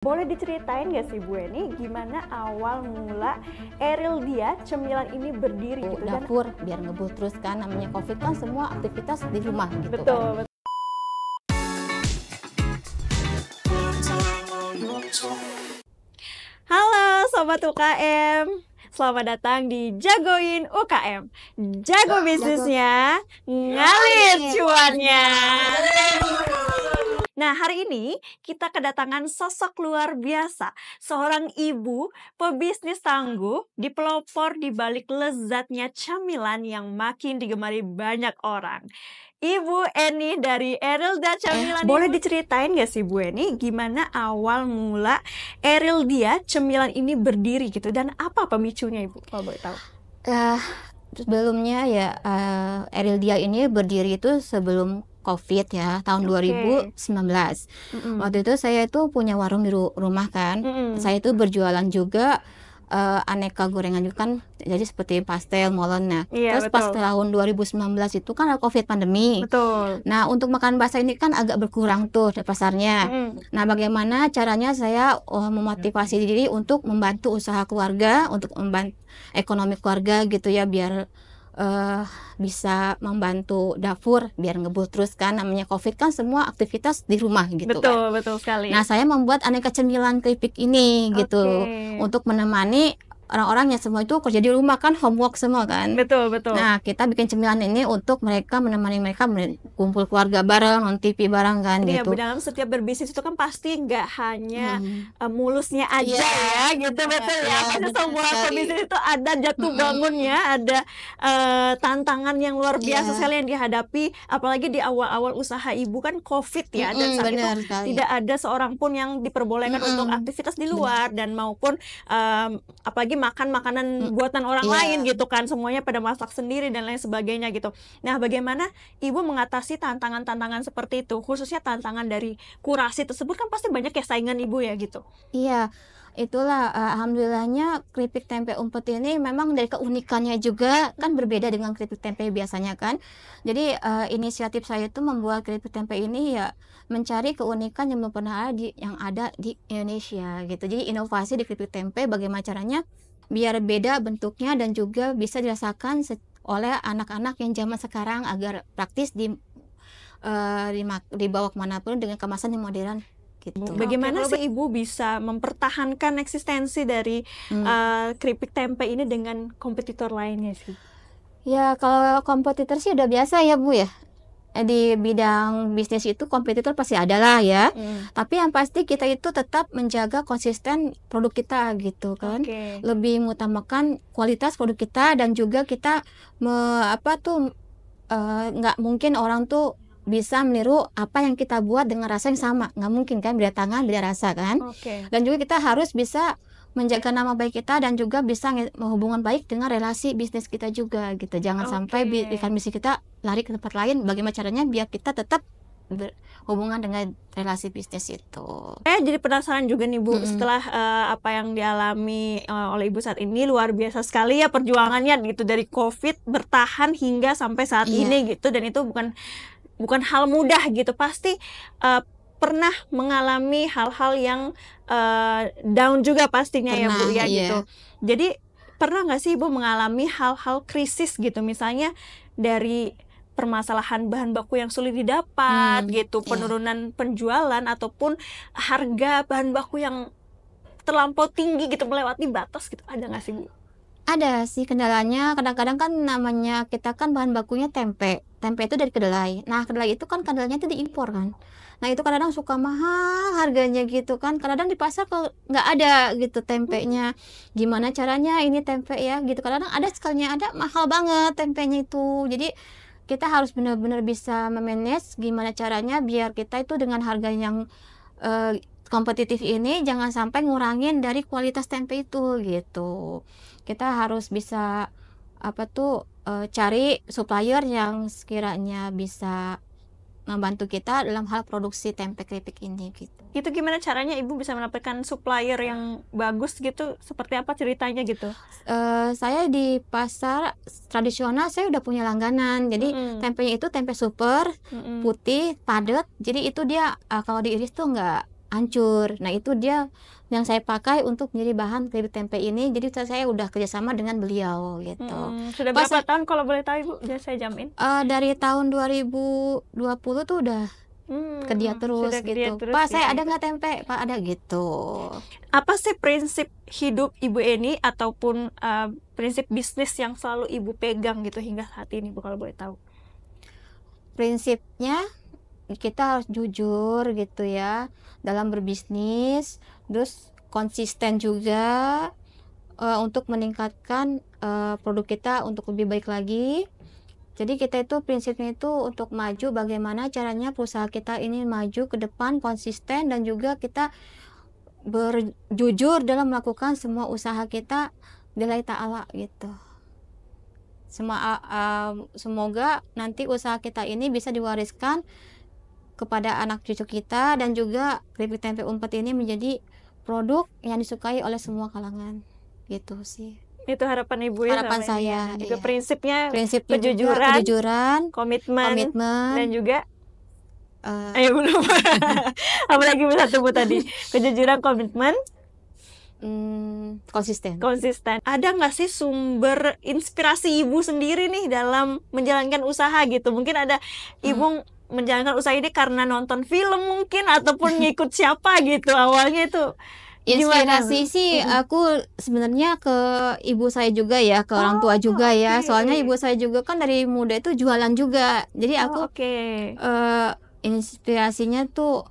Boleh diceritain nggak sih Bu Eni gimana awal mula Eril Dia cemilan ini berdiri gitu dan dapur biar ngebul terus kan, namanya COVID kan semua aktivitas di rumah gitu betul, kan. betul. Halo Sobat UKM, selamat datang di Jagoin UKM. Jago bisnisnya, ngalir cuannya. Nah, hari ini kita kedatangan sosok luar biasa, seorang ibu pebisnis tangguh, dipelopor di balik lezatnya camilan yang makin digemari banyak orang. Ibu Eni dari Eril Dia Cemilan. Boleh diceritain nggak sih Bu Eni gimana awal mula Eril Dia Cemilan ini berdiri gitu dan apa pemicunya Ibu kalau boleh tahu? Sebelumnya ya Eril Dia ini berdiri itu sebelum COVID ya, tahun 2019. Waktu itu saya itu punya warung di rumah kan. Saya itu berjualan juga aneka gorengan juga kan, jadi seperti pastel, molen. Nah, Iya, terus pas betul. tahun 2019 itu kan ada COVID pandemi. Betul. Nah, untuk makan basah ini kan agak berkurang tuh pasarnya. Nah, bagaimana caranya saya memotivasi diri untuk membantu usaha keluarga, untuk membantu ekonomi keluarga gitu ya, biar bisa membantu dapur biar ngebul terus kan, namanya COVID kan semua aktivitas di rumah gitu Betul, kan. betul sekali. Nah, saya membuat aneka cemilan keripik ini gitu untuk menemani orang-orang yang semua itu kerja di rumah kan, homework semua kan. Betul, betul. Nah, kita bikin cemilan ini untuk mereka, menemani mereka kumpul keluarga bareng, nonton TV bareng kan Iya, gitu. dalam setiap berbisnis itu kan pasti nggak hanya mulusnya aja ya gitu, betul ya. Pasti semua pebisnis itu ada jatuh bangunnya, ada tantangan yang luar biasa sekali yang dihadapi, apalagi di awal-awal usaha ibu kan COVID ya, dan saat itu tidak ada seorang pun yang diperbolehkan untuk aktivitas di luar dan maupun apalagi makan makanan buatan orang lain gitu kan, semuanya pada masak sendiri dan lain sebagainya gitu. Nah, bagaimana ibu mengatasi tantangan-tantangan seperti itu, khususnya tantangan dari kurasi tersebut kan pasti banyak ya saingan ibu ya gitu. Iya, itulah alhamdulillahnya keripik tempe umpet ini memang dari keunikannya juga kan berbeda dengan keripik tempe biasanya kan. Jadi inisiatif saya itu membuat keripik tempe ini ya mencari keunikan yang belum pernah ada di Indonesia gitu. Jadi inovasi di keripik tempe bagaimana caranya biar beda bentuknya dan juga bisa dirasakan oleh anak-anak yang zaman sekarang agar praktis dibawa kemanapun dengan kemasan yang modern gitu. Bagaimana sih ibu bisa mempertahankan eksistensi dari keripik tempe ini dengan kompetitor lainnya sih? Ya, kalau kompetitor sih udah biasa ya Bu ya. Di bidang bisnis itu kompetitor pasti ada lah ya. Tapi yang pasti kita itu tetap menjaga konsisten produk kita gitu kan. Lebih mengutamakan kualitas produk kita dan juga kita nggak mungkin orang tuh bisa meniru apa yang kita buat dengan rasa yang sama, nggak mungkin kan, beda tangan beda rasa kan. Dan juga kita harus bisa menjaga nama baik kita dan juga bisa menghubungan baik dengan relasi bisnis kita juga gitu. Jangan sampai ikan bisnis kita lari ke tempat lain. Bagaimana caranya biar kita tetap berhubungan dengan relasi bisnis itu. Jadi penasaran juga nih Bu, setelah apa yang dialami oleh ibu saat ini luar biasa sekali ya perjuangannya gitu, dari COVID bertahan hingga sampai saat ini gitu, dan itu bukan hal mudah gitu, pasti pernah mengalami hal-hal yang down juga pastinya ya Bu ya gitu. Jadi pernah nggak sih Ibu mengalami hal-hal krisis gitu, misalnya dari permasalahan bahan baku yang sulit didapat gitu, penurunan penjualan ataupun harga bahan baku yang terlampau tinggi gitu, melewati batas gitu, ada nggak sih Bu? Ada sih kendalanya, kadang-kadang kan namanya kita kan bahan bakunya tempe itu dari kedelai. Nah, kedelai itu kan kedelainya itu diimpor kan. Nah, itu kadang-kadang suka mahal harganya gitu kan, kadang-kadang di pasar kalau nggak ada gitu tempenya. Gimana caranya ini tempe ya gitu, kadang-kadang ada sekalinya ada mahal banget tempenya itu. Jadi kita harus benar-benar bisa memanage gimana caranya biar kita itu dengan harga yang kompetitif ini jangan sampai ngurangin dari kualitas tempe itu gitu. Kita harus bisa cari supplier yang sekiranya bisa membantu kita dalam hal produksi tempe keripik ini gitu. Itu gimana caranya Ibu bisa mendapatkan supplier yang bagus gitu? Seperti apa ceritanya gitu? Saya di pasar tradisional saya udah punya langganan. Jadi tempenya itu tempe super, putih, padat. Jadi itu dia kalau diiris tuh nggak hancur. Nah itu dia yang saya pakai untuk menjadi bahan keripik tempe ini. Jadi saya udah kerjasama dengan beliau gitu. Sudah Pas berapa tahun kalau boleh tahu Ibu? Biar saya jamin. dari tahun 2020 tuh udah ke dia terus sudah ke dia gitu. terus Pak, ya, saya ada gitu. nggak tempe? Pak, ada gitu. Apa sih prinsip hidup Ibu Eni ataupun prinsip bisnis yang selalu Ibu pegang gitu hingga saat ini Bu kalau boleh tahu? Prinsipnya kita harus jujur gitu ya dalam berbisnis, terus konsisten juga untuk meningkatkan produk kita untuk lebih baik lagi. Jadi kita itu prinsipnya itu untuk maju, bagaimana caranya perusahaan kita ini maju ke depan konsisten, dan juga kita berjujur dalam melakukan semua usaha kita lillahi ta'ala gitu. Semoga nanti usaha kita ini bisa diwariskan kepada anak cucu kita, dan juga keripik tempe umpet ini menjadi produk yang disukai oleh semua kalangan gitu sih. Itu harapan Ibu ya, Harapan sama saya, ini. Juga iya. prinsipnya Prinsipnya juga kejujuran, kejujuran, komitmen, komitmen, dan juga eh, belum. Apalagi satu Bu tadi. Kejujuran, komitmen, konsisten. Ada nggak sih sumber inspirasi Ibu sendiri nih dalam menjalankan usaha gitu? Mungkin ada Ibu menjalankan usaha ini karena nonton film mungkin, ataupun ngikut siapa gitu awalnya itu. Inspirasi sih aku sebenarnya ke ibu saya juga ya, ke orang tua juga ya. Soalnya ibu saya juga kan dari muda itu jualan juga. Jadi aku inspirasinya tuh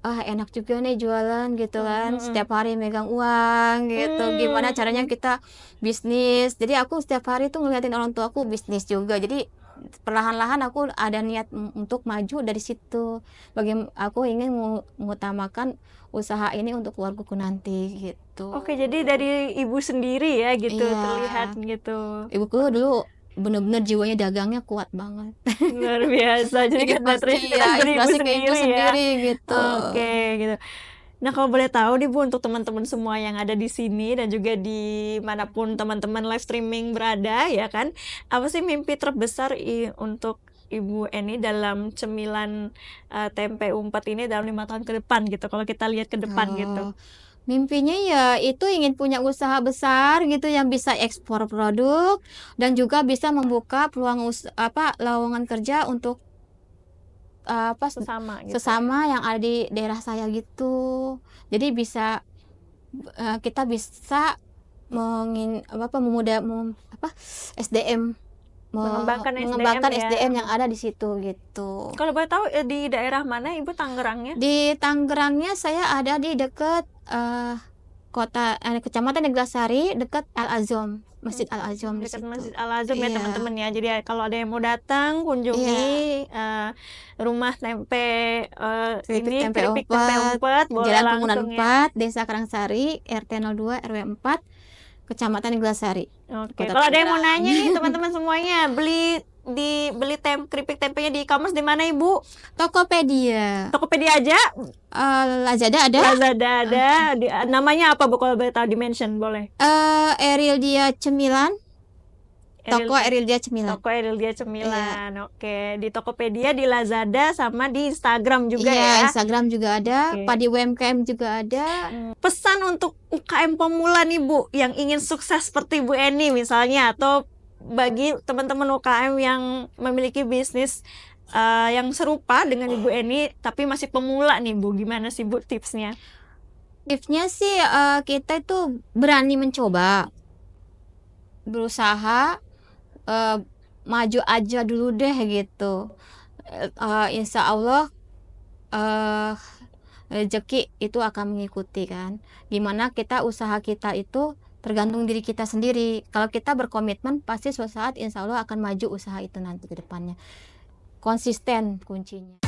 enak juga nih jualan gitu kan. Setiap hari megang uang gitu. Gimana caranya kita bisnis. Jadi aku setiap hari tuh ngeliatin orang tua aku bisnis juga. Jadi perlahan-lahan aku ada niat untuk maju dari situ. Aku ingin mengutamakan usaha ini untuk keluargaku nanti gitu. Oke, jadi dari ibu sendiri ya gitu, iya, terlihat gitu. Ibuku dulu bener-bener jiwanya dagangnya kuat banget. Luar biasa. Jadi kan terinspirasi dari ibu sendiri ya. Gitu. Oke, gitu. Nah, kalau boleh tahu nih Bu, untuk teman-teman semua yang ada di sini dan juga di manapun teman-teman live streaming berada ya kan, apa sih mimpi terbesar untuk Ibu Eni dalam cemilan tempe umpet ini dalam 5 tahun ke depan gitu, kalau kita lihat ke depan gitu? Mimpinya ya itu ingin punya usaha besar gitu yang bisa ekspor produk, dan juga bisa membuka peluang lowongan kerja untuk sesama yang ada di daerah saya gitu. Jadi bisa kita bisa SDM, mengembangkan SDM yang ada di situ gitu. Kalau boleh tahu di daerah mana Ibu Tangerangnya? Di Tangerangnya saya ada di dekat Kecamatan Neglasari, dekat Al-Azom, Masjid Al-Azom di situ. Masjid Al-Azom ya teman-teman ya. Jadi kalau ada yang mau datang kunjungi rumah tempe keripik tempe umpet, Jalan Pembangunan 4, Desa Karangsari, RT 02 RW 4, Kecamatan Neglasari. Oke. Kalau ada yang mau nanya nih teman-teman semuanya, beli keripik tempenya di e-commerce di mana Ibu? Tokopedia. Tokopedia aja? Lazada ada. Lazada ada. Namanya apa Bu kalau boleh tahu, di-mention boleh? Erildia Cemilan. Toko Erildia Cemilan. Toko Erildia Cemilan. Iya. Oke, di Tokopedia, di Lazada, sama di Instagram juga ya. Instagram juga ada. Padi UMKM juga ada. Pesan untuk UKM pemula nih Bu, yang ingin sukses seperti Bu Eni misalnya, atau bagi teman-teman UKM yang memiliki bisnis yang serupa dengan Ibu Eni tapi masih pemula nih Bu, gimana sih Bu tipsnya? Tipsnya sih kita itu berani mencoba, berusaha, maju aja dulu deh gitu. Insya Allah rezeki itu akan mengikuti kan. Gimana kita usaha kita itu tergantung diri kita sendiri. Kalau kita berkomitmen, pasti suatu saat insya Allah akan maju usaha itu nanti ke depannya. Konsisten kuncinya.